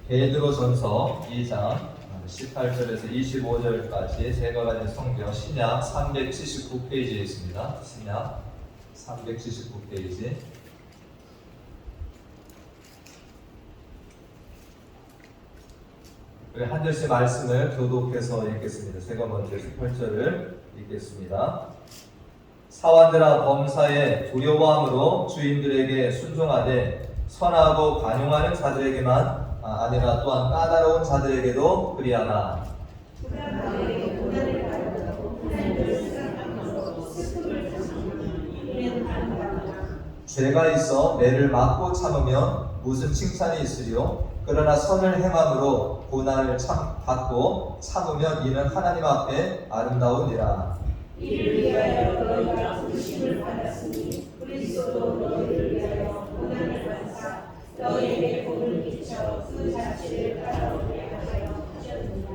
베드로전서 2장 18절에서 25절까지 제가 가진 성경 신약 379페이지에 있습니다. 신약 379페이지. 한 절씩 말씀을 교독해서 읽겠습니다. 제가 먼저 18절을 읽겠습니다. 사환들아, 범사에 두려워함으로 주인들에게 순종하되 선하고 관용하는 자들에게만 아니라 또한 까다로운 자들에게도 그리하라. 죄가 있어 매를 맞고 참으면 무슨 칭찬이 있으리요? 그러나 선을 행함으로 고난을 받고 참으면 이는 하나님 앞에 아름다우니라. 이를 위하여 너희가 부르심을 받았으니 그리스도도 너희를 위하여 고난을 받으사 너희에게 복을 비춰 그 자취를 따라오게 하여 하셨느니라.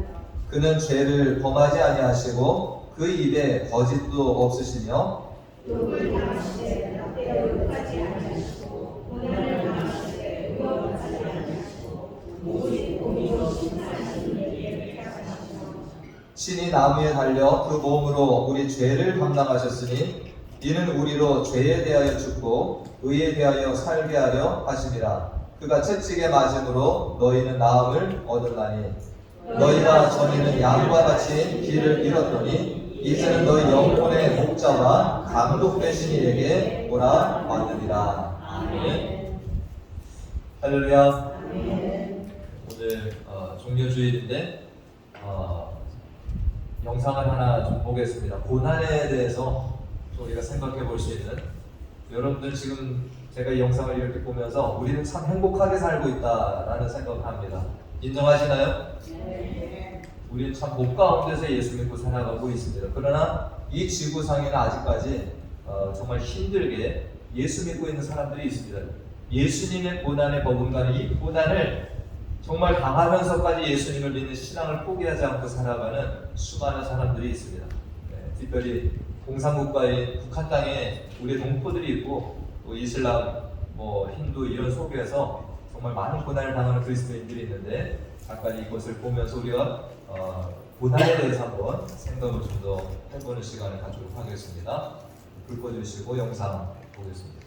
그는 죄를 범하지 아니하시고 그 입에 거짓도 없으시며 욕을 당하시되 욕하지 아니하시고 고난을 당하시되 위협하지 아니하시고 오직 공의로 심판하시는 일에 택하시며 신이 나무에 달려 그 몸으로 우리 죄를 감당하셨으니 이는 우리로 죄에 대하여 죽고 의에 대하여 살게 하려 하심이라. 그가 채찍에 맞음으로 너희는 나음을 얻었나니 너희가 전에는 양과 같이 길을 잃었더니 이제는 너희 영혼의 목자와 감독 되신 이에게 돌아왔느니라. 아멘. 할렐루야. 오늘 종료주일인데 영상을 하나 좀 보겠습니다. 고난에 대해서 우리가 생각해 볼 수 있는, 여러분들 지금 제가 이 영상을 이렇게 보면서 우리는 참 행복하게 살고 있다라는 생각을 합니다. 인정하시나요? 네. 우리는 참 복 가운데서 예수 믿고 살아가고 있습니다. 그러나 이 지구상에는 아직까지 정말 힘들게 예수 믿고 있는 사람들이 있습니다. 예수님의 고난에 버금가는 이 고난을 정말 당하면서까지 예수님을 믿는 신앙을 포기하지 않고 살아가는 수많은 사람들이 있습니다. 특별히 공산국가인 북한 땅에 우리 동포들이 있고 또 이슬람, 힌두 이런 속에서 정말 많은 고난을 당하는 그리스도인들이 있는데, 잠깐 이것을 보면서 우리가 고난에 대해서 한번 생각을 좀 더 해보는 시간을 갖도록 하겠습니다. 불 꺼주시고 영상 보겠습니다.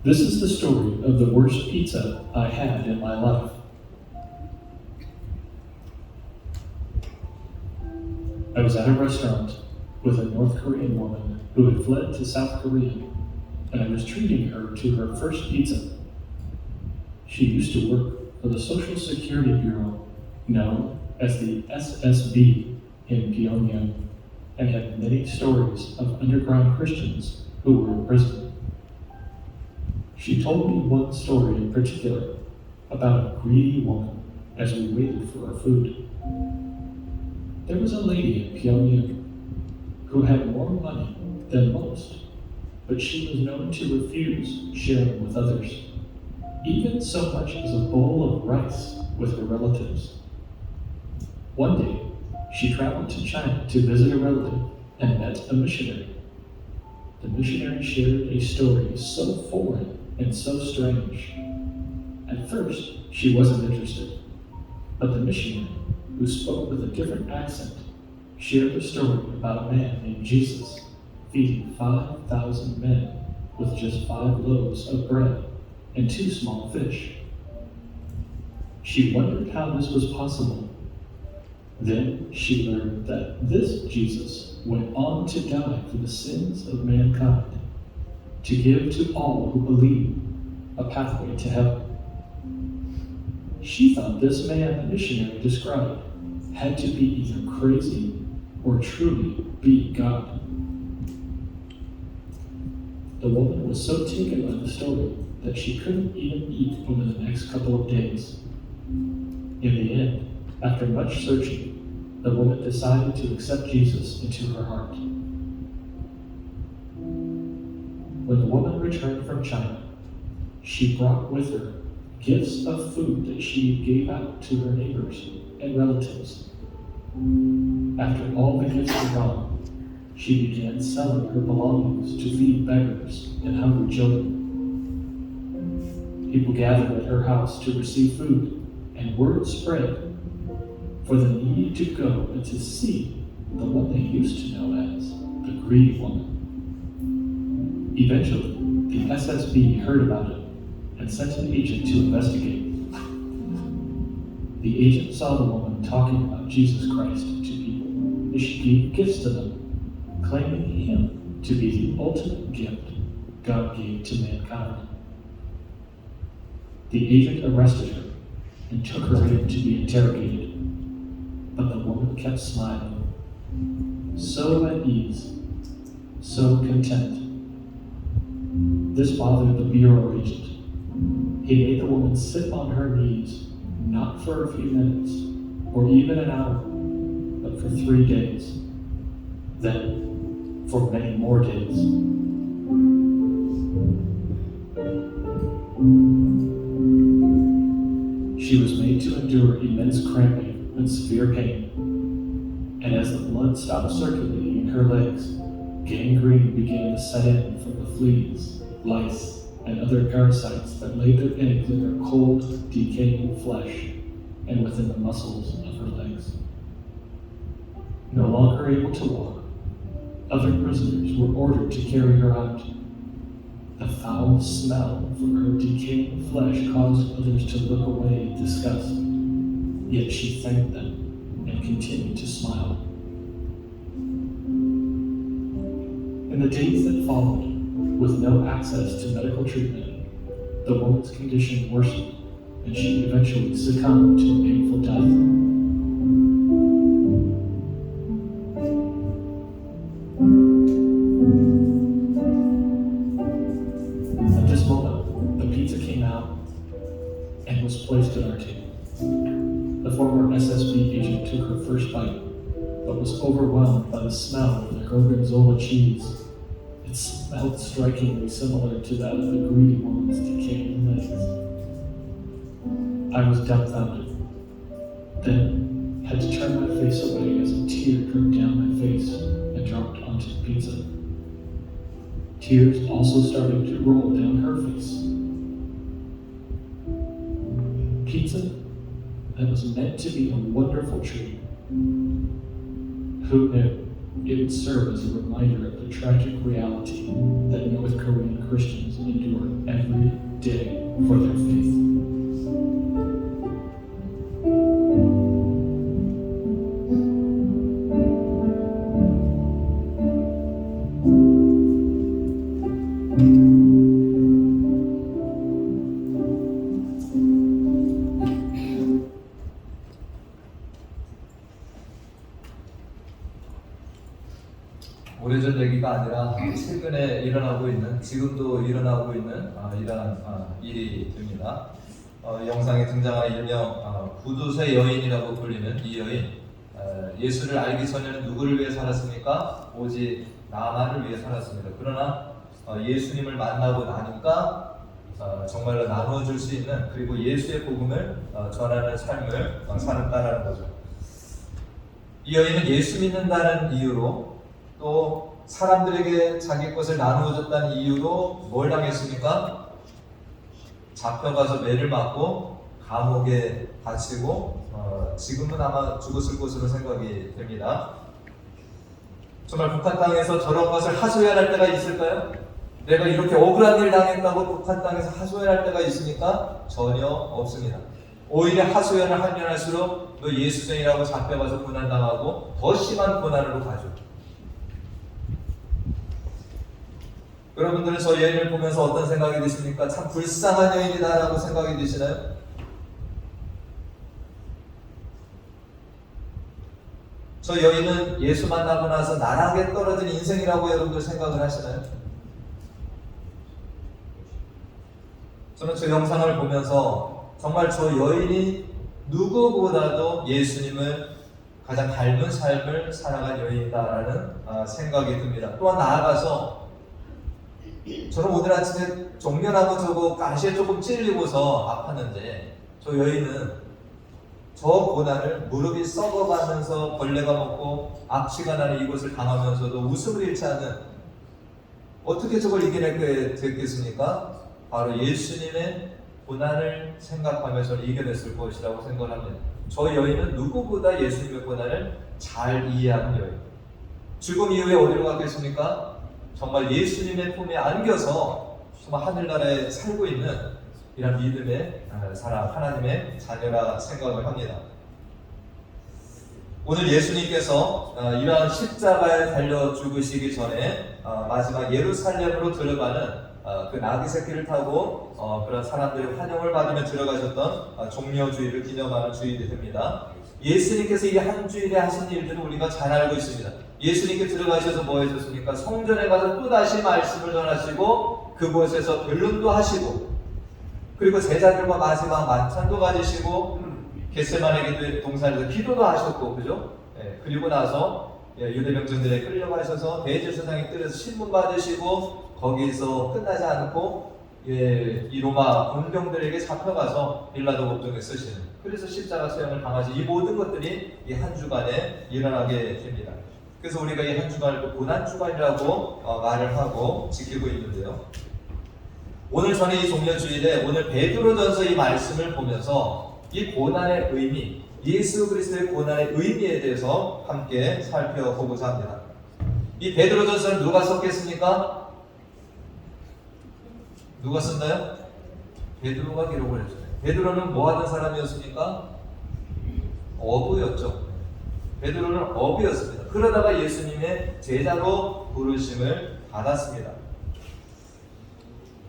This is the story of the worst pizza I had in my life. I was at a restaurant with a North Korean woman who had fled to South Korea, and I was treating her to her first pizza. She used to work for the Social Security Bureau, known as the SSB, in Pyongyang, and had many stories of underground Christians who were in prison. She told me one story in particular about a greedy woman as we waited for our food. There was a lady in Pyongyang who had more money than most, but she was known to refuse sharing with others, even so much as a bowl of rice with her relatives. One day, she traveled to China to visit a relative and met a missionary. The missionary shared a story so foreign and so strange. At first, she wasn't interested, but the missionary, who spoke with a different accent, shared a story about a man named Jesus feeding 5,000 men with just 5 loaves of bread and 2 small fish. She wondered how this was possible. Then she learned that this Jesus went on to die for the sins of mankind, to give to all who believe a pathway to heaven. She thought this man the missionary described had to be either crazy or truly be God. The woman was so taken by the story that she couldn't even eat over the next couple of days. In the end, after much searching, the woman decided to accept Jesus into her heart. When the woman returned from China, she brought with her gifts of food that she gave out to her neighbors and relatives. After all the gifts were gone, she began selling her belongings to feed beggars and hungry children. People gathered at her house to receive food, and word spread for the need to go and to see the one they used to know as the greedy woman. Eventually, the SSB heard about it and sent an agent to investigate. The agent saw the woman talking about Jesus Christ to people, and she gave gifts to them, claiming him to be the ultimate gift God gave to mankind. The agent arrested her and took her in to be interrogated, but the woman kept smiling, so at ease, so content. This bothered the bureau agent. He made the woman sit on her knees, not for a few minutes, or even an hour, but for 3 days. Then, for many more days. She was made to endure immense cramping and severe pain, and as the blood stopped circulating in her legs, gangrene began to set in from the fleas, lice, and other parasites that laid their eggs in her cold, decaying flesh and within the muscles of her legs. No longer able to walk, other prisoners were ordered to carry her out. The foul smell from her decaying flesh caused others to look away in disgust, yet she thanked them and continued to smile. In the days that followed, with no access to medical treatment, the woman's condition worsened, and she eventually succumbed to a painful death. At this moment, the pizza came out and was placed at our table. The former SSB agent took her first bite, but was overwhelmed by the smell of the gorgonzola cheese. It smelled strikingly similar to that of the greedy woman's decaying legs. I was dumbfounded, then had to turn my face away as a tear dripped down my face and dropped onto the pizza. Tears also started to roll down her face. Pizza that was meant to be a wonderful treat. Who knew it would serve as a reminder of the tragic reality that North Korean Christians endure every day for their faith. 오래전 얘기가 아니라 최근에 일어나고 있는, 지금도 일어나고 있는 이러한 일이 됩니다. 영상에 등장하는 일명 구두쇠 여인이라고 불리는 이 여인, 예수를 알기 전에는 누구를 위해 살았습니까? 오직 나만을 위해 살았습니다. 그러나 예수님을 만나고 나니까 정말로 나누어줄 수 있는, 그리고 예수의 복음을 전하는 삶을 살았다는 거죠. 이 여인은 예수 믿는다는 이유로, 또 사람들에게 자기 것을 나누어줬다는 이유로 뭘 당했습니까? 잡혀가서 매를 맞고 감옥에 갇히고 지금은 아마 죽었을 것으로 생각이 됩니다. 정말 북한 땅에서 저런 것을 하소연할 때가 있을까요? 내가 이렇게 억울한 일 당했다고 북한 땅에서 하소연할 때가 있습니까? 전혀 없습니다. 오히려 하소연을 하면 할수록 너 예수쟁이라고 잡혀가서 고난당하고 더 심한 고난으로 가죠. 여러분들은 저 여인을 보면서 어떤 생각이 드십니까? 참 불쌍한 여인이다라고 생각이 드시나요? 저 여인은 예수 만나고 나서 나락에 떨어진 인생이라고 여러분들 생각을 하시나요? 저는 저 영상을 보면서 정말 저 여인이 누구보다도 예수님을 가장 닮은 삶을 살아간 여인이다라는 생각이 듭니다. 또한 나아가서 저는 오늘 아침에 종려나무 저거 가시에 조금 찔리고서 아팠는데 저 여인은 저 고난을 무릎이 썩어가면서 벌레가 먹고 악취가 나는 이곳을 당하면서도 웃음을 잃지 않는, 어떻게 저걸 이겨내게 됐겠습니까? 바로 예수님의 고난을 생각하면서 이겨냈을 것이라고 생각합니다. 저 여인은 누구보다 예수님의 고난을 잘 이해하는 여인. 죽음 이후에 어디로 갔겠습니까? 정말 예수님의 품에 안겨서 정말 하늘나라에 살고 있는 이런 믿음의 사람, 하나님의 자녀라 생각을 합니다. 오늘 예수님께서 이러한 십자가에 달려 죽으시기 전에 마지막 예루살렘으로 들어가는 그 나귀 새끼를 타고 그런 사람들의 환영을 받으며 들어가셨던 종려주일을 기념하는 주일이 됩니다. 예수님께서 이 한 주일에 하신 일들을 우리가 잘 알고 있습니다. 예수님께 들어가셔서 뭐 해주셨습니까? 성전에 가서 또다시 말씀을 전하시고 그곳에서 변론도 하시고, 그리고 제자들과 마지막 만찬도 가지시고 겟세마네 기도의 동산에서 기도도 하셨고, 그죠? 그리고 나서 유대병정들에 끌려가셔서 대제사장의 뜰에서 신문 받으시고, 거기서 끝나지 않고 이 로마 군병들에게 잡혀가서 빌라도 법정에 쓰시는, 그래서 십자가 수형을 당하신 이 모든 것들이 이 한 주간에 일어나게 됩니다. 그래서 우리가 이 한 주간을 고난 주간이라고 말을 하고 지키고 있는데요. 오늘 저는 이 종려주일에 오늘 베드로전서 이 말씀을 보면서 이 고난의 의미, 예수 그리스도의 고난의 의미에 대해서 함께 살펴보고자 합니다. 이 베드로전서를 누가 썼겠습니까? 누가 썼나요? 베드로가 기록을 했어요. 베드로는 뭐 하던 사람이었습니까? 어부였죠. 베드로는 어부였습니다. 그러다가 예수님의 제자로 부르심을 받았습니다.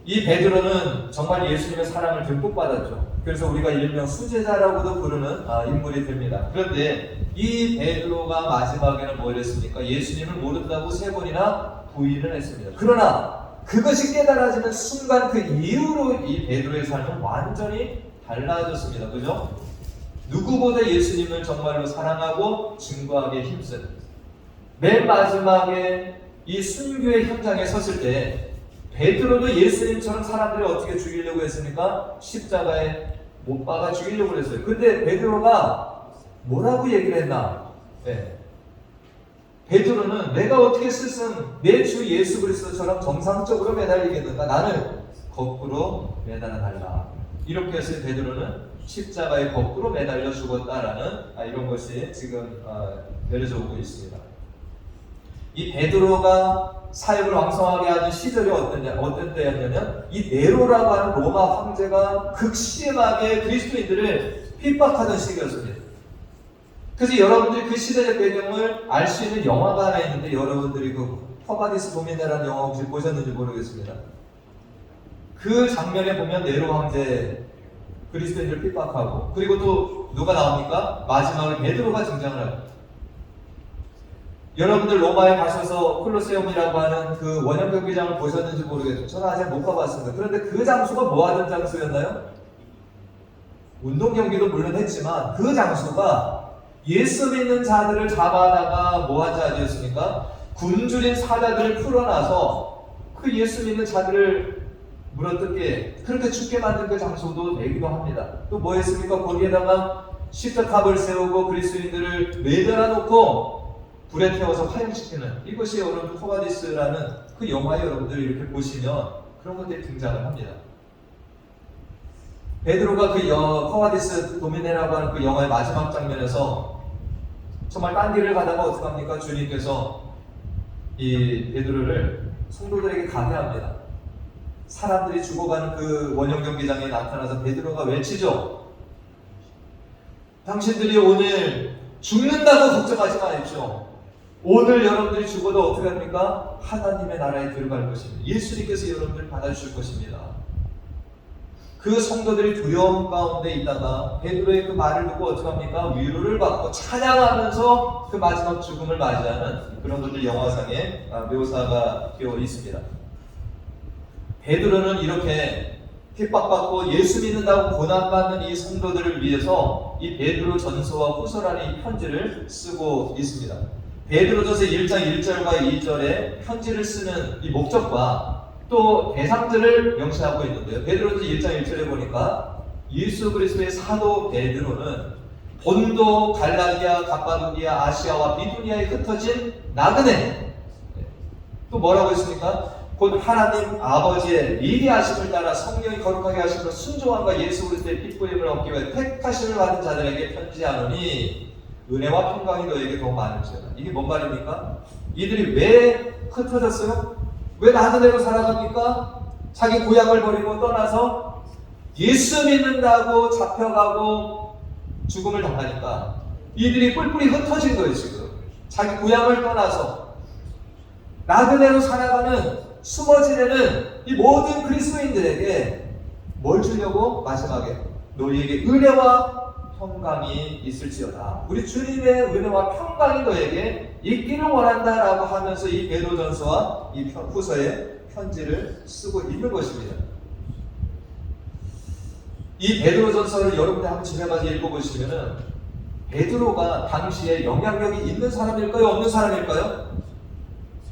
이 베드로는 정말 예수님의 사랑을 듬뿍 받았죠. 그래서 우리가 일명 수제자라고도 부르는 인물이 됩니다. 그런데 이 베드로가 마지막에는 뭘 했습니까? 예수님을 모른다고 3번이나 부인을 했습니다. 그러나 그것이 깨달아지는 순간 그 이후로 이 베드로의 삶은 완전히 달라졌습니다. 그죠? 누구보다 예수님을 정말로 사랑하고 증거하기에 힘쓴, 맨 마지막에 이 순교의 현장에 섰을 때 베드로도 예수님처럼 사람들이 어떻게 죽이려고 했습니까? 십자가에 못 박아 죽이려고 했어요. 근데 베드로가 뭐라고 얘기를 했나? 베드로는 내가 어떻게 스승 내 주 예수 그리스도처럼 정상적으로 매달리겠는가? 나는 거꾸로 매달아 달라. 이렇게 해서 베드로는 십자가에 거꾸로 매달려 죽었다라는 이런 것이 지금 내려져 오고 있습니다. 이 베드로가 사역을 왕성하게 하는 시절이 어떤 때였냐면 이 네로라고 하는 로마 황제가 극심하게 그리스도인들을 핍박하던 시기였습니다. 그래서 여러분들이 그 시대의 배경을 알 수 있는 영화가 하나 있는데, 여러분들이 그 퍼바디스 도미네라는 영화 혹시 보셨는지 모르겠습니다. 그 장면에 보면 네로 황제 그리스도인들을 핍박하고, 그리고 또 누가 나옵니까? 마지막에 베드로가 등장을 합니다. 여러분들 로마에 가셔서 콜로세움이라고 하는 그 원형 경기장을 보셨는지 모르겠어요. 저는 아직 못 가봤습니다. 그런데 그 장소가 뭐 하던 장소였나요? 운동 경기도 물론 했지만 그 장소가 예수 믿는 자들을 잡아다가 뭐한 자리였습니까? 굶주린 사자들을 풀어놔서 그 예수 믿는 자들을 물어뜯게, 그렇게 죽게 만든 그 장소도 되기도 합니다. 또 뭐 했습니까? 거기에다가 십자갑을 세우고 그리스도인들을 매달아 놓고 불에 태워서 화형시키는, 이것이 여러분 포가디스라는 그 영화에 여러분들 이렇게 보시면 그런 것들이 등장을 합니다. 베드로가 그 포가디스 도미네라고 하는 그 영화의 마지막 장면에서 정말 딴 길을 가다가 어떡합니까? 주님께서 이 베드로를 성도들에게 가게 합니다. 사람들이 죽어가는 그 원형 경기장에 나타나서 베드로가 외치죠. 당신들이 오늘 죽는다고 걱정하지 마십시오. 오늘 여러분들이 죽어도 어떻게 합니까? 하나님의 나라에 들어갈 것입니다. 예수님께서 여러분들을 받아주실 것입니다. 그 성도들이 두려움 가운데 있다가 베드로의 그 말을 듣고 어떻게 합니까? 위로를 받고 찬양하면서 그 마지막 죽음을 맞이하는 그런 것들 영화상에 묘사가 되어 있습니다. 베드로는 이렇게 핍박받고 예수 믿는다고 고난받는 이 성도들을 위해서 이 베드로 전서와 후서라는 이 편지를 쓰고 있습니다. 베드로전서 1장 1절과 2절에 편지를 쓰는 이 목적과 또 대상들을 명시하고 있는데요. 베드로전서 1장 1절에 보니까 예수 그리스도의 사도 베드로는 본도, 갈라디아, 갑바도기아, 아시아와 비두니아에 흩어진 나그네, 또 뭐라고 했습니까? 곧 하나님 아버지의 미리하심을 따라 성령이 거룩하게 하심으로 순종함과 예수 그리스도의 핏부임을 얻기 위해 택하심을 받은 자들에게 편지하노니 은혜와 평강이 너에게 더 많을지어다. 이게 뭔 말입니까? 이들이 왜 흩어졌어요? 왜 나그네로 살아갑니까? 자기 고향을 버리고 떠나서 예수 믿는다고 잡혀가고 죽음을 당하니까 이들이 뿔뿔이 흩어진 거예요. 지금 자기 고향을 떠나서 나그네로 살아가는 숨어 지내는 이 모든 그리스도인들에게 뭘 주려고? 마지막에 너희에게 은혜와 평강이 있을지어다. 우리 주님의 은혜와 평강이 너에게 있기를 원한다라고 하면서 이 베드로전서와 이 후서에 편지를 쓰고 있는 것입니다. 이 베드로전서를 여러분들 한번 집에 가서 읽어보시면은 베드로가 당시에 영향력이 있는 사람일까요? 없는 사람일까요?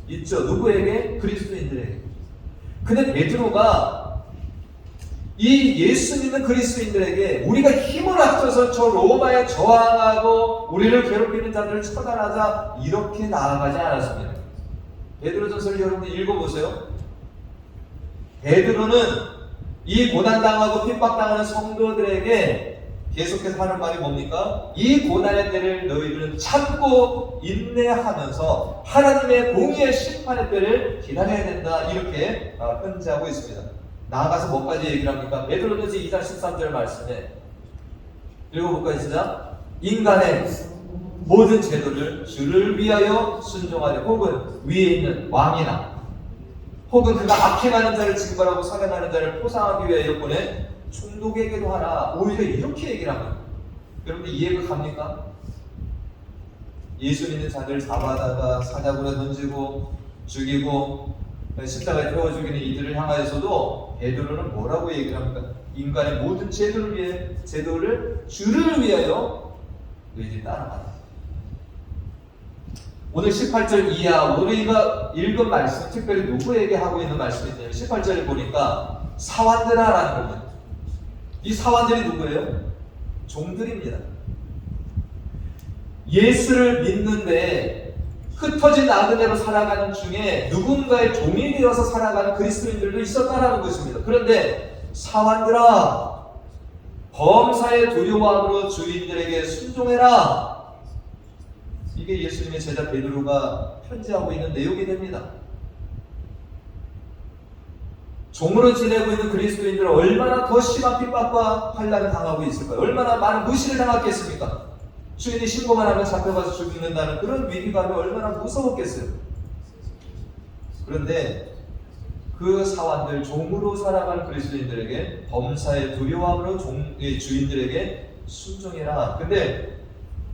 있죠. 누구에게? 그리스도인들에게. 근데 베드로가 이 예수 믿는 그리스도인들에게 우리가 힘을 합쳐서 저 로마에 저항하고 우리를 괴롭히는 자들을 처단하자 이렇게 나아가지 않았습니다. 베드로전서를 여러분들 읽어보세요. 베드로는 이 고난당하고 핍박당하는 성도들에게 계속해서 하는 말이 뭡니까? 이 고난의 때를 너희들은 참고 인내하면서 하나님의 공의의 심판의 때를 기다려야 된다. 이렇게 편지하고 있습니다. 나아가서 뭐까지 얘기를 합니까? 베드로전서 2장 13절 말씀에 읽어볼까요? 시작. 인간의 모든 제도를 주를 위하여 순종하되 혹은 위에 있는 왕이나 혹은 그가 악행하는 자를 징벌하고 살해하는 자를 포상하기 위하여 보내 총독에게도 하라. 오히려 이렇게 얘기를 합니다. 여러분들 이해가 갑니까? 예수 믿는 자들 잡아다가 사자굴에 던지고 죽이고 십자가에 태워 죽이는 이들을 향하여서도 베드로는 뭐라고 얘기를 합니까? 인간의 모든 제도를 주를 위하여 너희들이 따라가라. 오늘 18절 이하 우리가 읽은 말씀, 특별히 누구에게 하고 있는 말씀이냐면 18절에 보니까 사환들아라는 겁니다. 이 사환들이 누구예요? 종들입니다. 예수를 믿는데 흩어진 나그네로 살아가는 중에 누군가의 종이 되어서 살아가는 그리스도인들도 있었다라는 것입니다. 그런데 사환들아, 범사의 두려움으로 주인들에게 순종해라. 이게 예수님의 제자 베드로가 편지하고 있는 내용이 됩니다. 종으로 지내고 있는 그리스도인들은 얼마나 더 심한 핍박과 환난을 당하고 있을까요? 얼마나 많은 무시를 당했겠습니까? 주인이 신고만 하면 잡혀가서 죽는다는 그런 위기감이 얼마나 무서웠겠어요. 그런데 그 사환들, 종으로 살아가는 그리스도인들에게 범사의 두려움으로 주인들에게 순종해라. 근데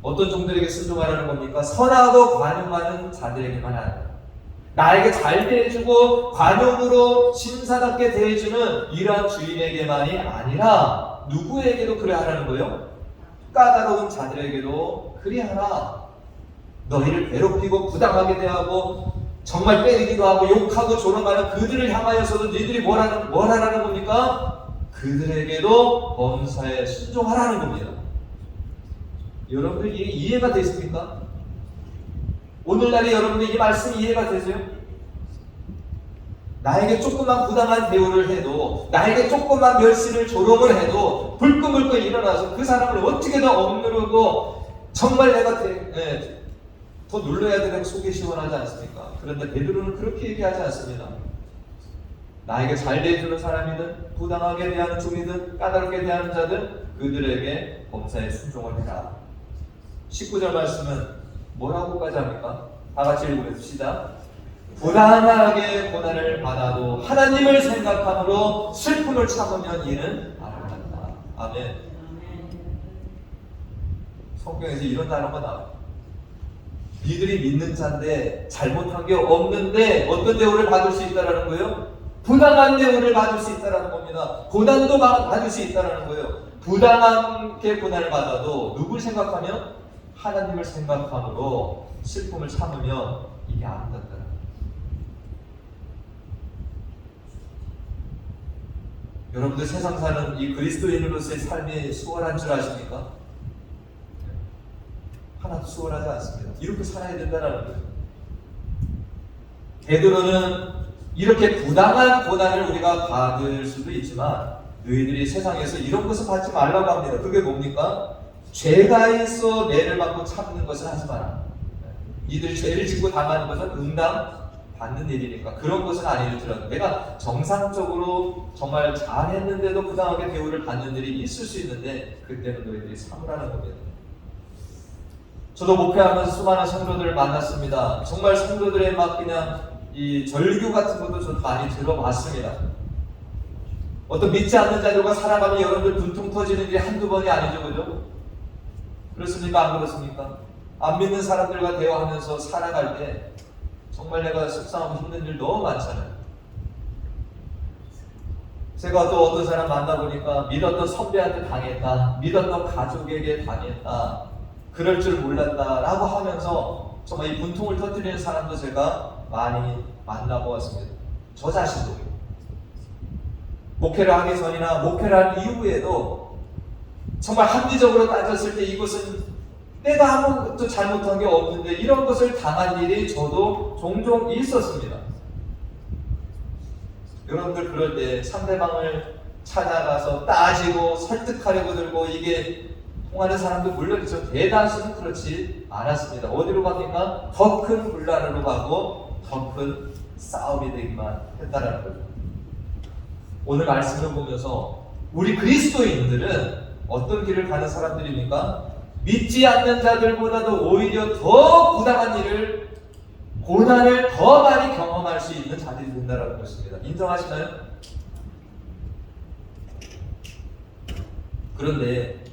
어떤 종들에게 순종하라는 겁니까? 선하고 관용하는 자들에게만 하라. 나에게 잘 대해주고 관용으로 신사답게 대해주는 이러한 주인에게만이 아니라 누구에게도 그래 하라는 거예요? 까다로운 자들에게도 그리 하라. 너희를 괴롭히고 부당하게 대하고 정말 때리기도 하고 욕하고 조롱하는 그들을 향하여서도 너희들이 뭘 하라는 겁니까? 그들에게도 범사에 순종하라는 겁니다. 여러분들 이게 이해가 되십니까? 오늘날에 여러분들 이 말씀이 이해가 되세요? 나에게 조금만 부당한 대우를 해도, 나에게 조금만 멸시를 조롱을 해도 불끈불끈 일어나서 그 사람을 어떻게든 억누르고 정말 내가 더 눌러야 되는 속이 시원하지 않습니까? 그런데 베드로는 그렇게 얘기하지 않습니다. 나에게 잘 대해주는 사람이든 부당하게 대하는 종이든 까다롭게 대하는 자든 그들에게 범사에 순종을 해라. 19절 말씀은 뭐라고까지 합니까? 다 같이 읽어봅시다. 부당하게 고난을 받아도 하나님을 생각함으로 슬픔을 참으면 이는 아름답다. 아멘. 성경에서 이런 단어가 나와요. 니들이 믿는 자인데 잘못한 게 없는데 어떤 대우를 받을 수 있다는 거예요? 부당한 대우를 받을 수 있다는 겁니다. 고난도 받을 수 있다는 거예요. 부당하게 고난을 받아도 누굴 생각하면 하나님을 생각함으로 슬픔을 참으면 이게 아름답다. 여러분들 세상 사는 이 그리스도인으로서의 삶이 수월한 줄 아십니까? 하나도 수월하지 않습니다. 이렇게 살아야 된다는 거예요. 베드로는 이렇게 부당한 고난을 우리가 받을 수도 있지만 너희들이 세상에서 이런 것을 받지 말라고 합니다. 그게 뭡니까? 죄가 있어 매를 받고 참는 것을 하지 마라. 니들 죄를 짓고 당하는 것은 응당 받는 일이니까 그런 것은 아니더라도 내가 정상적으로 정말 잘했는데도 부당하게 대우를 받는 일이 있을 수 있는데 그때는 너희들이 참으라는 겁니다. 저도 목회하면서 수많은 성도들을 만났습니다. 정말 성도들의 막 그냥 이 절규 같은 것도 저도 많이 들어봤습니다. 어떤 믿지 않는 자들과 살아가면 여러분들 분통 터지는 일이 한두 번이 아니죠, 그죠? 그렇습니까? 안 그렇습니까? 안 믿는 사람들과 대화하면서 살아갈 때 정말 내가 속상하고 힘든 일 너무 많잖아요. 제가 또 어떤 사람 만나보니까 믿었던 선배한테 당했다, 믿었던 가족에게 당했다, 그럴 줄 몰랐다 라고 하면서 정말 이 분통을 터뜨리는 사람도 제가 많이 만나보았습니다. 저 자신도 목회를 하기 전이나 목회를 한 이후에도 정말 합리적으로 따졌을 때 이것은 내가 아무것도 잘못한 게 없는데 이런 것을 당한 일이 저도 종종 있었습니다. 여러분들 그럴 때 상대방을 찾아가서 따지고 설득하려고 들고 이게 통하는 사람도 물론 있죠. 대다수는 그렇지 않았습니다. 어디로 갑니까? 더 큰 분란으로 가고 더 큰 싸움이 되기만 했다라는 거죠. 오늘 말씀을 보면서 우리 그리스도인들은 어떤 길을 가는 사람들입니까? 믿지 않는 자들보다도 오히려 더 부당한 일을, 고난을 더 많이 경험할 수 있는 자들이 된다는 것입니다. 인정하시나요? 그런데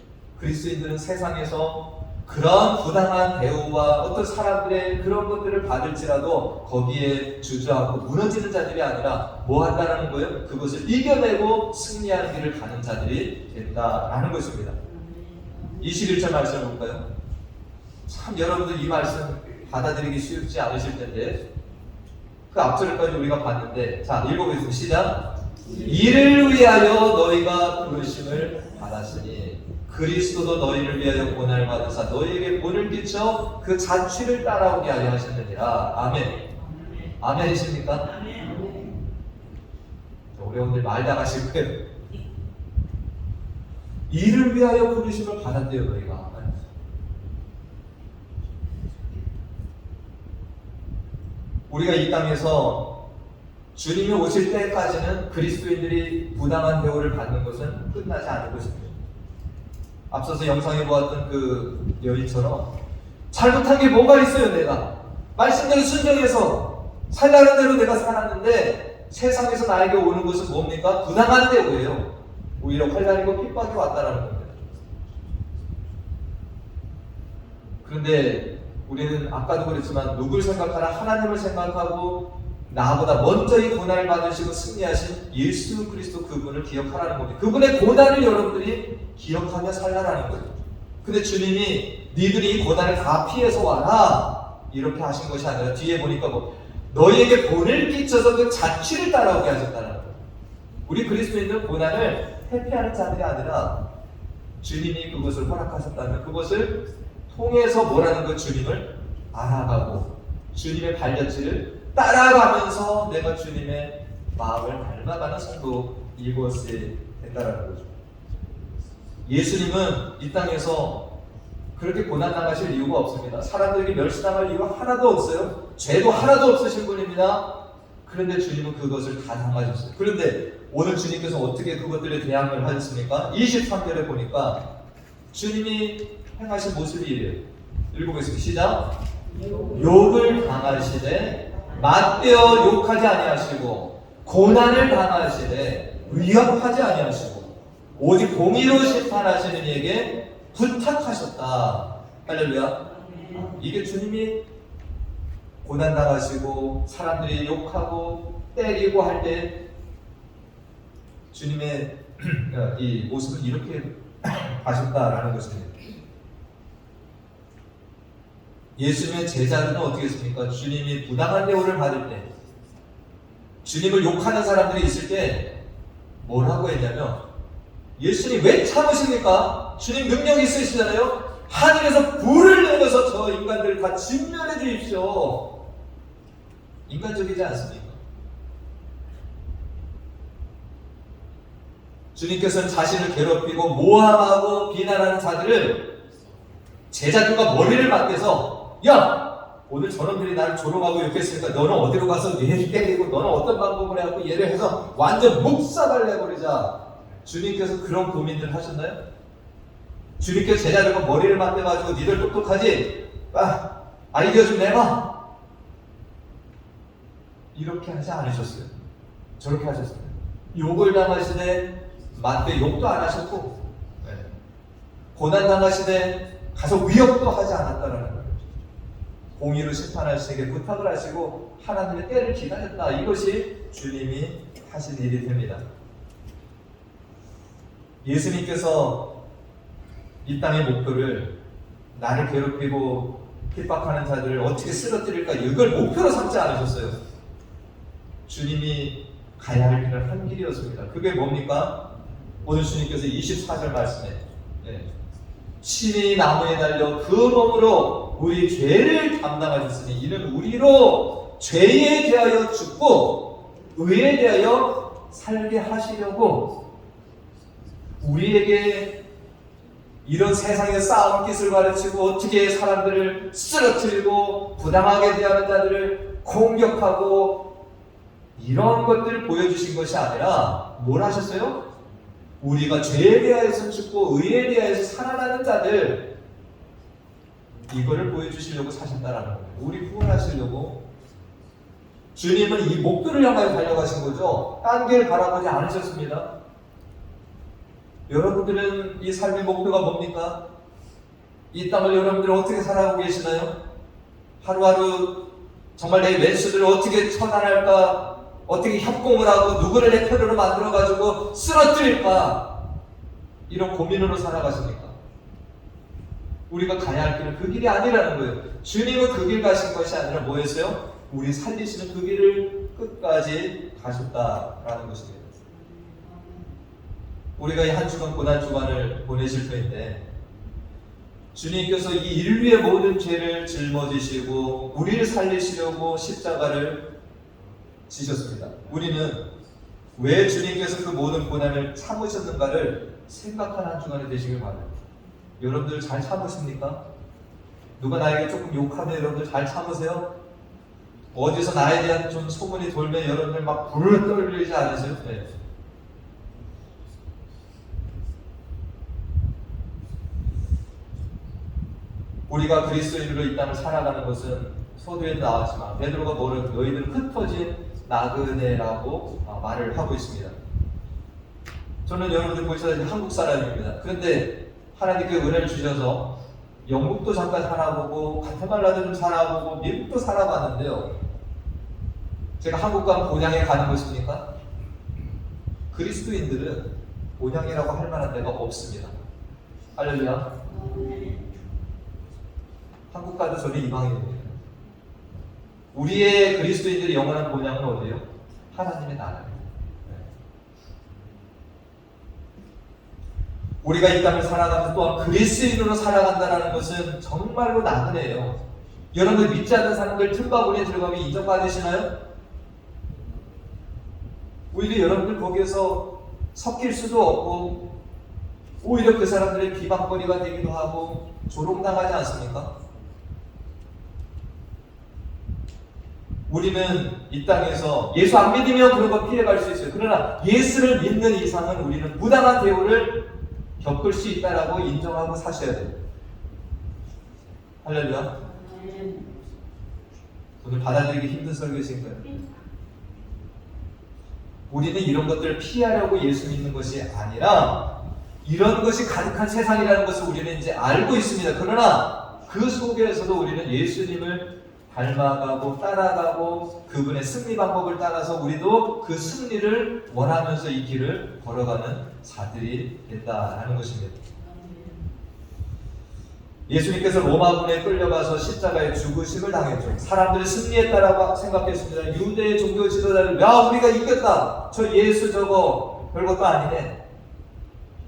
그리스도인들은 세상에서 그런 부당한 대우와 어떤 사람들의 그런 것들을 받을지라도 거기에 주저하고 무너지는 자들이 아니라 뭐 한다는 거예요? 그것을 이겨내고 승리하는 길을 가는 자들이 된다라는 것입니다. 21절 말씀을 볼까요? 참 여러분들 이 말씀 받아들이기 쉽지 않으실 텐데 그 앞절까지 우리가 봤는데 자 읽어보겠습니다. 시작. 이를 위하여 너희가 부르심을 받았으니 그리스도도 너희를 위하여 고난을 받으사 너희에게 본을 끼쳐 그 자취를 따라오게 하려 하셨느니라. 아멘. 아멘이십니까? 우리 오늘 말 다 하실 거예요. 이를 위하여 부르심을 받았대요 너희가. 우리가 이 땅에서 주님이 오실 때까지는 그리스도인들이 부당한 대우를 받는 것은 끝나지 않을 것입니다. 앞서서 영상에 보았던 그 여인처럼 잘못한 게 뭐가 있어요. 내가 말씀대로 순종해서 살라는 대로 내가 살았는데 세상에서 나에게 오는 것은 뭡니까? 부당한 대우예요. 오히려 환난이고 핍박이 왔다라는 겁니다. 그런데 우리는 아까도 그랬지만 누굴 생각하나 하나님을 생각하고 나보다 먼저 이 고난을 받으시고 승리하신 예수 그리스도 그분을 기억하라는 겁니다. 그분의 고난을 여러분들이 기억하며 살라라는 거예요. 근데 주님이 니들이 이 고난을 다 피해서 와라 이렇게 하신 것이 아니라 뒤에 보니까 뭐 너희에게 본을 끼쳐서 그 자취를 따라오게 하셨다는 거예요. 우리 그리스도인들은 고난을 회피하는 자들이 아니라 주님이 그것을 허락하셨다면 그것을 통해서 뭐라는 것 주님을 알아가고 주님의 발자취를 따라가면서 내가 주님의 마음을 닮아가는 성도 이것이 된다는 거죠. 예수님은 이 땅에서 그렇게 고난당하실 이유가 없습니다. 사람들에게 멸시당할 이유가 하나도 없어요. 죄도 하나도 없으신 분입니다. 그런데 주님은 그것을 다 당하셨어요. 그런데 오늘 주님께서 어떻게 그것들에 대항을 하셨습니까? 23절에 보니까 주님이 행하신 모습이 이래요. 읽어보겠습니다. 시작. 욕을 당하시되 맞대어 욕하지 아니하시고 고난을 당하시되 위협하지 아니하시고 오직 공의로 심판하시는 이에게 부탁하셨다. 할렐루야. 이게 주님이 고난 당하시고 사람들이 욕하고 때리고 할 때 주님의 이 모습을 이렇게 가셨다라는 것입니다. 예수님의 제자들은 어떻게 했습니까? 주님이 부당한 대우를 받을 때, 주님을 욕하는 사람들이 있을 때 뭐라고 했냐면, 예수님 왜 참으십니까? 주님 능력이 있으시잖아요. 하늘에서 불을 내려서 저 인간들을 다 진멸해 주십시오. 인간적이지 않습니까? 주님께서는 자신을 괴롭히고 모함하고 비난하는 자들을 제자들과 머리를 맞대서, 야! 오늘 저놈들이 나를 조롱하고 욕했으니까 너는 어디로 가서 얘를 때리고 너는 어떤 방법을 해갖고 얘를 해서 완전 묵사발 내버리자. 주님께서 그런 고민들 하셨나요? 주님께서 제자들과 머리를 맞대가지고 니들 똑똑하지? 아이디어 좀 내봐. 이렇게 하지 않으셨어요. 저렇게 하셨습니다. 욕을 당하시되 맞대 욕도 안 하셨고, 고난 당하시되 가서 위협도 하지 않았다라는 거예요. 공의로 심판하시게 부탁을 하시고 하나님의 때를 기다렸다. 이것이 주님이 하신 일이 됩니다. 예수님께서 이 땅의 목표를 나를 괴롭히고 핍박하는 자들을 어떻게 쓰러뜨릴까, 이걸 목표로 삼지 않으셨어요. 주님이 가야 할 길은 한 길이었습니다. 그게 뭡니까? 오늘 주님께서 24절 말씀에 신이 나무에 달려 그 몸으로 우리 죄를 담당하셨으니 이는 우리로 죄에 대하여 죽고 의에 대하여 살게 하시려고, 우리에게 이런 세상의 싸움 기술 가르치고 어떻게 사람들을 쓰러뜨리고 부당하게 대하는 자들을 공격하고 이런 것들을 보여주신 것이 아니라 뭘 하셨어요? 우리가 죄에 대하여서 죽고 의에 대하여서 살아나는 자들, 이거를 보여주시려고 사신다라는 거예요. 우리 구원하시려고. 주님은 이 목표를 향하여 달려가신 거죠. 딴 길 바라보지 않으셨습니다. 여러분들은 이 삶의 목표가 뭡니까? 이 땅을 여러분들은 어떻게 살아가고 계시나요? 하루하루 정말 내 왼수들을 어떻게 처단할까? 어떻게 협공을 하고 누구를 내 편으로 만들어가지고 쓰러뜨릴까? 이런 고민으로 살아가십니까? 우리가 가야 할 길은 그 길이 아니라는 거예요. 주님은 그 길 가신 것이 아니라 뭐였어요? 우리 살리시는 그 길을 끝까지 가셨다라는 것입니다. 우리가 이 한 주간 고난 주간을 보내실 터인데, 주님께서 이 인류의 모든 죄를 짊어지시고 우리를 살리시려고 십자가를 지셨습니다. 우리는 왜 주님께서 그 모든 고난을 참으셨는가를 생각하는 한 주간이 되시길 바랍니다. 여러분들 잘 참으십니까? 누가 나에게 조금 욕하면 여러분들 잘 참으세요? 어디서 나에 대한 좀 소문이 돌면 여러분들 막 불을 떨리지 않으세요? 네. 우리가 그리스도인으로 이 땅을 살아가는 것은 서두에 나왔지만 베드로가 뭐를 너희들은 흩어진 나그네라고 말을 하고 있습니다. 저는 여러분들 보시다시피 한국 사람입니다. 그런데 하나님께 은혜를 주셔서 영국도 잠깐 살아보고 가테말라도 좀 살아보고 미국도 살아봤는데요, 제가 한국 가면 본향에 가는 것입니까? 그리스도인들은 본향이라고 할 만한 데가 없습니다. 할렐루야. 한국 가도 저는 이방인입니다. 우리의 그리스도인들의 영원한 본향은 어디예요? 하나님의 나라입니다. 우리가 이 땅을 살아가면서 또한 그리스도인으로 살아간다는 것은 정말로 나그네예요. 여러분들 믿지 않는 사람들 틈바구니에 들어가면 인정받으시나요? 오히려 여러분들 거기에서 섞일 수도 없고 오히려 그 사람들의 비방거리가 되기도 하고 조롱당하지 않습니까? 우리는 이 땅에서 예수 안 믿으면 그런 거 피해갈 수 있어요. 그러나 예수를 믿는 이상은 우리는 부당한 대우를 겪을 수 있다라고 인정하고 사셔야 돼요. 할렐루야. 오늘 받아들이기 힘든 설교신 거예요. 우리는 이런 것들을 피하려고 예수 믿는 것이 아니라 이런 것이 가득한 세상이라는 것을 우리는 이제 알고 있습니다. 그러나 그 속에서도 우리는 예수님을 닮아가고 따라가고 그분의 승리 방법을 따라서 우리도 그 승리를 원하면서 이 길을 걸어가는 자들이 된다라는 것입니다. 예수님께서 로마군에 끌려가서 십자가에 죽으심을 당했죠. 사람들이 승리했다라고 생각했습니다. 유대 종교 지도자들, 야, 우리가 이겼다. 저 예수 저거 별것도 아니네.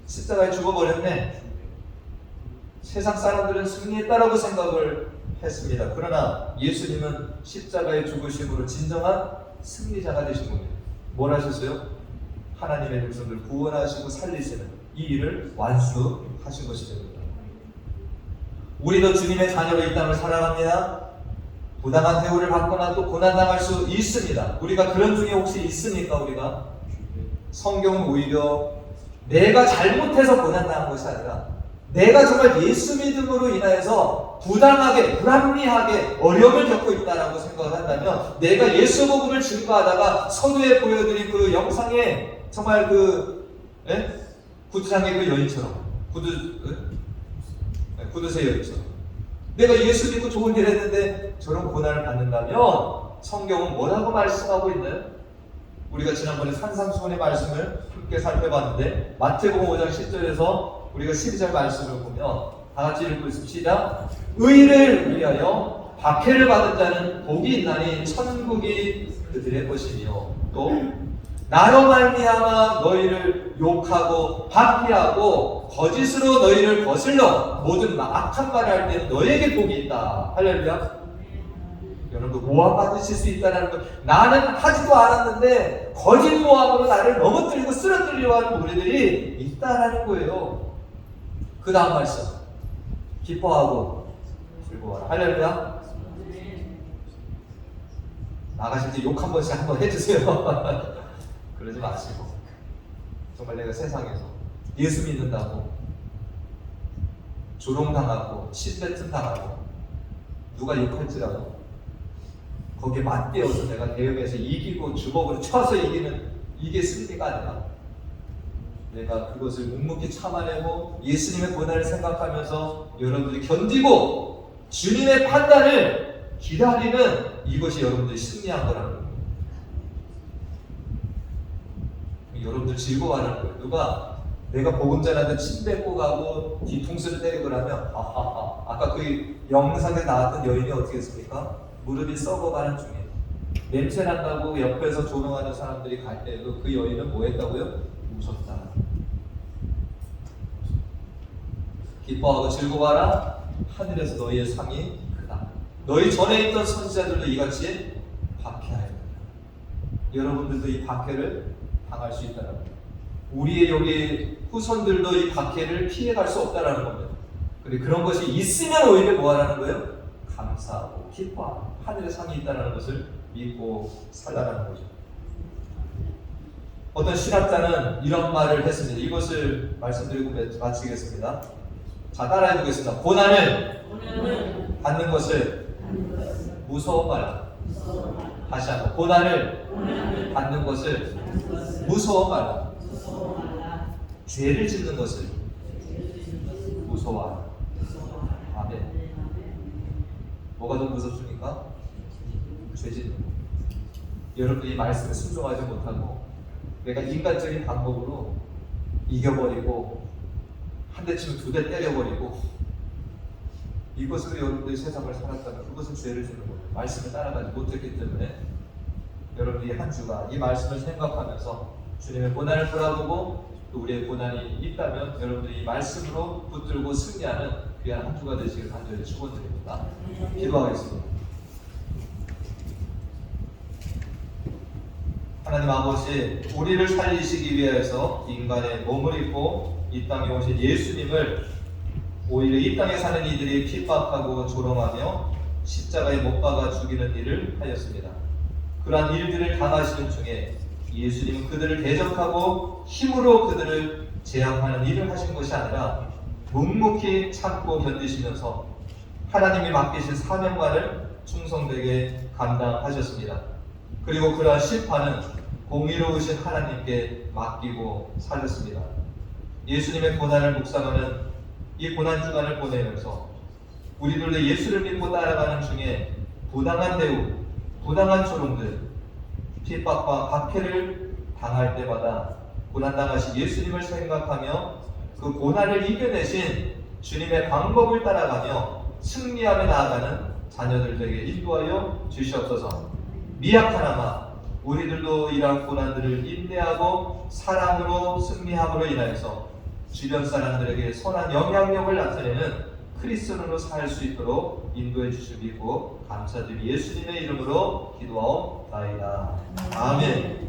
십자가에 죽어버렸네. 세상 사람들은 승리했다라고 생각을 했습니다. 그러나 예수님은 십자가에 죽으심으로 진정한 승리자가 되신 겁니다. 뭘 하셨어요? 하나님의 백성들 구원하시고 살리시는 이 일을 완수하신 것이 됩니다. 우리도 주님의 자녀로 이 땅을 살아갑니다. 부당한 대우를 받거나 또 고난당할 수 있습니다. 우리가 그런 중에 혹시 있습니까? 우리가 성경은 오히려 내가 잘못해서 고난당한 것이 아니라 내가 정말 예수 믿음으로 인하여서 부당하게, 불합리하게 어려움을 겪고 있다라고 생각을 한다면 내가 예수 복음을 증거하다가 서두에 보여드린 그 영상에 정말 구두장의 그 여인처럼 구두쇠 여인처럼 내가 예수 믿고 좋은 일 했는데 저런 고난을 받는다면 성경은 뭐라고 말씀하고 있나요? 우리가 지난번에 산상수훈의 말씀을 함께 살펴봤는데 마태복음 5장 10절에서 우리가 12절 말씀을 보면 다 같이 읽고 있습니다. 시작. 의를 위하여 박해를 받은 자는 복이 있나니 천국이 그들의 것이며 또 나로 말미암아 너희를 욕하고 박해하고 거짓으로 너희를 거슬러 모든 악한 말을 할 때는 너에게 복이 있다. 할렐루야. 여러분 모함 받으실 수 있다는 것. 나는 하지도 않았는데 거짓 모함으로 나를 넘어뜨리고 쓰러뜨리려 하는 무리들이 있다라는 거예요. 그 다음 말씀. 기뻐하고 즐거워라. 할렐루야. 나가실 때 욕 한 번씩 한번 해주세요. 그러지 마시고 정말 내가 세상에서 예수 믿는다고 조롱당하고 침뱉음 당하고 누가 욕할지라도 거기에 맞대어서 내가 대응해서 이기고 주먹으로 쳐서 이기는 이게 승리가 아니라 내가 그것을 묵묵히 참아내고 예수님의 고난을 생각하면서 여러분들이 견디고 주님의 판단을 기다리는 이것이 여러분들이 승리한 거라는 거예요. 여러분들 즐거워하는 거예요. 누가 내가 복음자한테 침 뱉고 가고 뒤통수를 때리고 그러면 아까 그 영상에 나왔던 여인이 어떻게 했습니까? 무릎이 썩어가는 중에 냄새 난다고 옆에서 조롱하는 사람들이 갈 때에도 그 여인은 뭐 했다고요? 웃었다. 기뻐하고 즐거워하라. 하늘에서 너희의 상이 크다. 너희 전에 있던 선지자들도 이같이 박해하였다. 여러분들도 이 박해를 당할 수 있다는 겁니다. 우리의 여기 후손들도 이 박해를 피해갈 수 없다는 겁니다. 그런데 그런 것이 있으면 오히려 뭐 하라는 거예요? 감사하고 기뻐하고 하늘의 상이 있다는 것을 믿고 살라는 거죠. 어떤 신학자는 이런 말을 했습니다. 이것을 말씀드리고 마치겠습니다. 자, 따라해 보겠습니다. 고난을 받는 것을 무서워 말라. 다시 한번. 고난을 받는 것을 무서워 말라. 죄를 짓는 것을 무서워하라. 아멘. 뭐가 더 무섭습니까? 죄 짓는 거. 여러분들이 이 말씀에 순종하지 못하고 내가 인간적인 방법으로 이겨버리고 한 대 치면 두 대 때려버리고 이것으로 여러분들이 세상을 살았다면 그것은 죄를 짓는 거예요. 말씀을 따라가지 못했기 때문에 여러분들이 한 주가 이 말씀을 생각하면서 주님의 고난을 돌아보고 또 우리의 고난이 있다면 여러분들이 이 말씀으로 붙들고 승리하는 귀한 한 주가 되시길 간절히 축원드립니다. 기도하겠습니다. 하나님 아버지, 우리를 살리시기 위해서 인간의 몸을 입고 이 땅에 오신 예수님을 오히려 이 땅에 사는 이들이 핍박하고 조롱하며 십자가에 못 박아 죽이는 일을 하였습니다. 그러한 일들을 당하시는 중에 예수님은 그들을 대적하고 힘으로 그들을 제압하는 일을 하신 것이 아니라 묵묵히 참고 견디시면서 하나님이 맡기신 사명만을 충성되게 감당하셨습니다. 그리고 그러한 심판은 공의로우신 하나님께 맡기고 살렸습니다. 예수님의 고난을 묵상하는 이 고난 주간을 보내면서 우리들도 예수를 믿고 따라가는 중에 부당한 대우, 부당한 조롱들, 핍박과 박해를 당할 때마다 고난당하신 예수님을 생각하며 그 고난을 이겨내신 주님의 방법을 따라가며 승리하며 나아가는 자녀들 되게 인도하여 주시옵소서. 미약하나마 우리들도 이러한 고난들을 인내하고 사랑으로 승리함으로 인하여서 주변 사람들에게 선한 영향력을 나타내는 크리스천으로 살 수 있도록 인도해 주실 믿고 감사드리 예수님의 이름으로 기도하옵나이다. 아멘.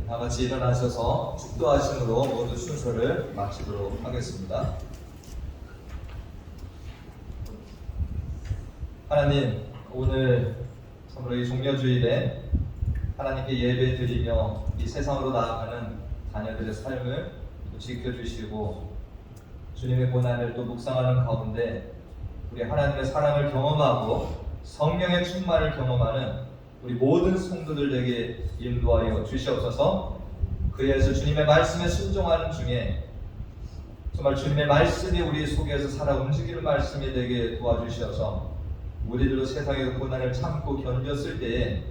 다 같이 일어나셔서 축도하심으로 모두 순서를 마치도록 하겠습니다. 하나님, 오늘 참으로 이 종려주일에 하나님께 예배 드리며 이 세상으로 나아가는 자녀들의 삶을 지켜주시고 주님의 고난을 또 묵상하는 가운데 우리 하나님의 사랑을 경험하고 성령의 충만을 경험하는 우리 모든 성도들에게 인도하여 주시옵소서. 그래서 주님의 말씀에 순종하는 중에 정말 주님의 말씀이 우리 속에서 살아 움직이는 말씀이 되게 도와주셔서 우리들도 세상의 고난을 참고 견뎠을 때에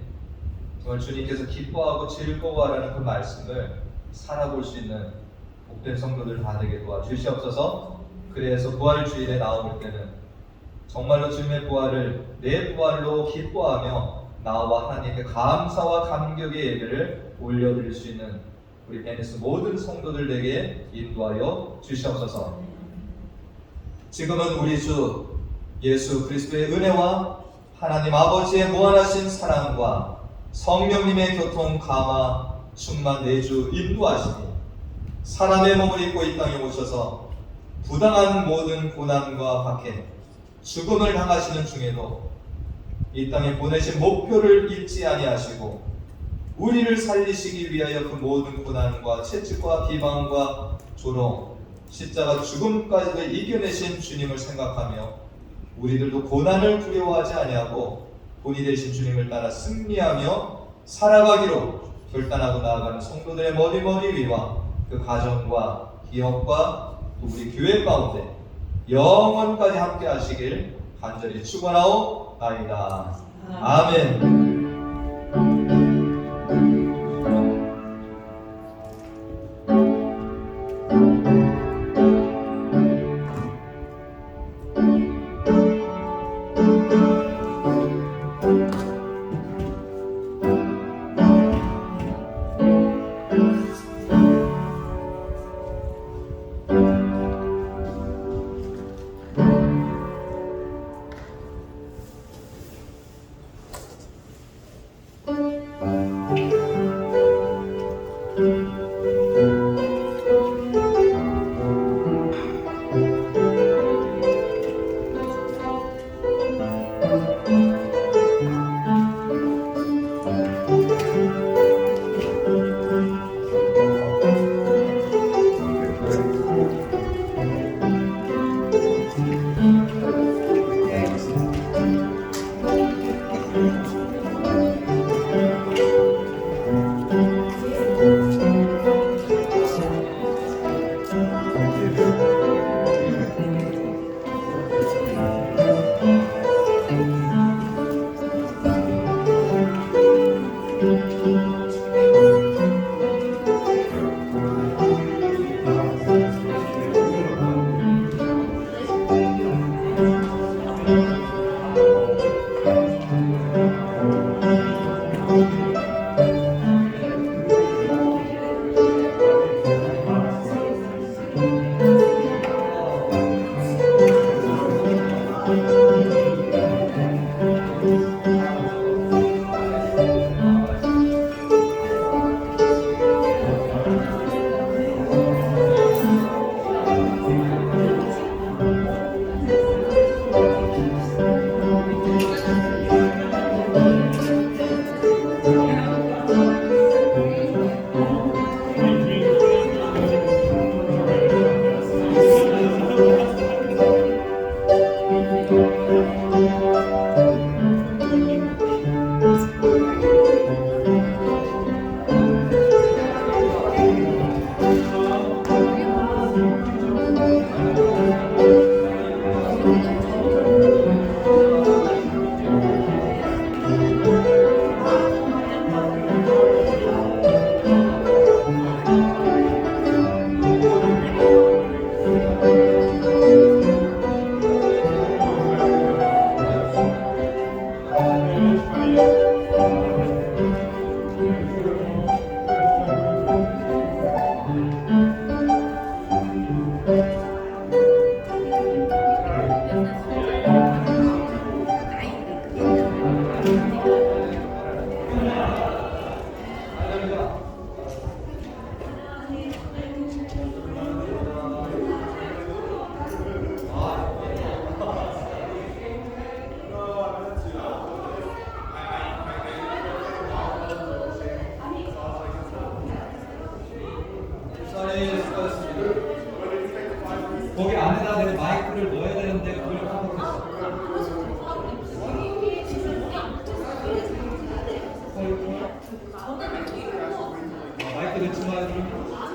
정말 주님께서 기뻐하고 즐거워하라는 그 말씀을 살아볼 수 있는 복된 성도들 다 되게 도와주시옵소서. 그래서 부활주일에 나올 때는 정말로 주님의 부활을 내 부활로 기뻐하며 나와 하나님께 감사와 감격의 예배를 올려드릴 수 있는 우리 베니스 모든 성도들에게 인도하여 주시옵소서. 지금은 우리 주 예수 그리스도의 은혜와 하나님 아버지의 무한하신 사랑과 성령님의 교통 감화 충만 내주 인도하시니 사람의 몸을 입고 이 땅에 오셔서 부당한 모든 고난과 박해 죽음을 당하시는 중에도 이 땅에 보내신 목표를 잊지 아니하시고 우리를 살리시기 위하여 그 모든 고난과 채찍과 비방과 조롱 십자가 죽음까지도 이겨내신 주님을 생각하며 우리들도 고난을 두려워하지 아니하고 본이 되신 주님을 따라 승리하며 살아가기로 결단하고 나아가는 성도들의 머리 위와 그 가정과 기업과 또 우리 교회 가운데 영원까지 함께 하시길 간절히 축원하옵나이다. 아멘. 마이크 대충 하죠.